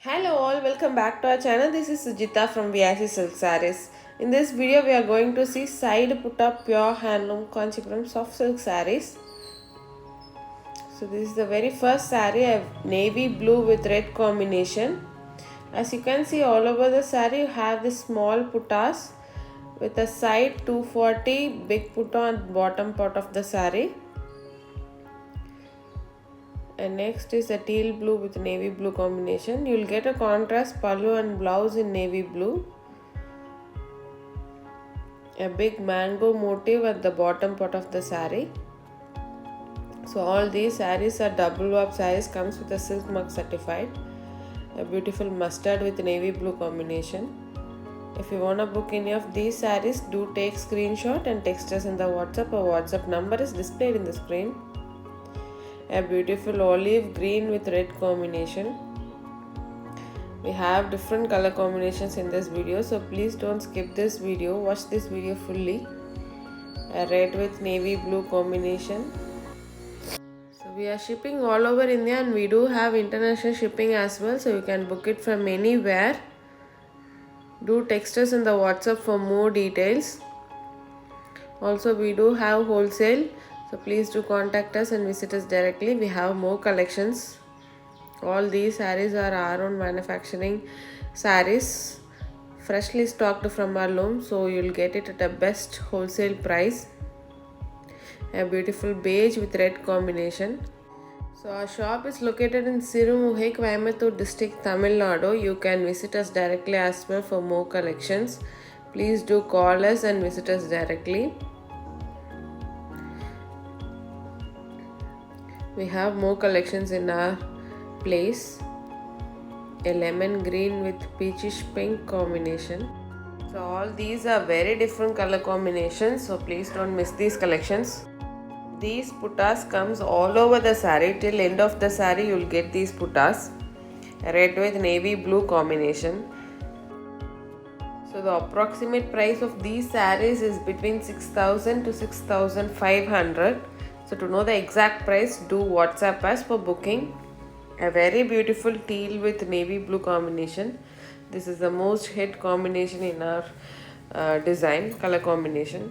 Hello all, welcome back to our channel. This is Sujita from VIC Silk Sarees. In this video, we are going to see side Butta pure handloom Kanchipuram soft silk sarees. So this is the very first saree. I have navy blue with red combination. As you can see, all over the saree you have the small puttas with a side 240 big putta on bottom part of the saree. And next is a teal blue with navy blue combination. You will get a contrast pallu and blouse in navy blue. A big mango motif at the bottom part of the saree. So all these sarees are double warp sarees, comes with a SILKMARK certified. A beautiful mustard with navy blue combination. If you want to book any of these sarees, do take screenshot and text us in the WhatsApp. Our WhatsApp number is displayed in the screen. A beautiful olive green with red combination. We have different color combinations in this video, so please don't skip this video, watch this video fully. A red with navy blue combination. So we are shipping all over India and we do have international shipping as well, so you can book it from anywhere. Do text us in the WhatsApp for more details. Also we do have wholesale, so please do contact us and visit us directly. We have more collections. All these sarees are our own manufacturing sarees, freshly stocked from our loom, so you'll get it at the best wholesale price. A beautiful beige with red combination. So our shop is located in Sirumuhe, Coimbatore district, Tamil Nadu. You can visit us directly as well for more collections. Please do call us and visit us directly. We have more collections in our place. A lemon green with peachish pink combination. So all these are very different color combinations, so please don't miss these collections. These puttas comes all over the saree. Till end of the saree you will get these puttas. Red with navy blue combination. So the approximate price of these sarees is between 6,000 to 6,500. So to know the exact price, do WhatsApp us for booking. A very beautiful teal with navy blue combination. This is the most hit combination in our design, color combination.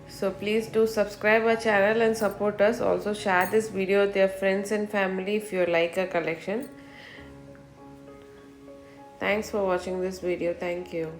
So please do subscribe our channel and support us. Also share this video with your friends and family if you like our collection. Thanks for watching this video. Thank you.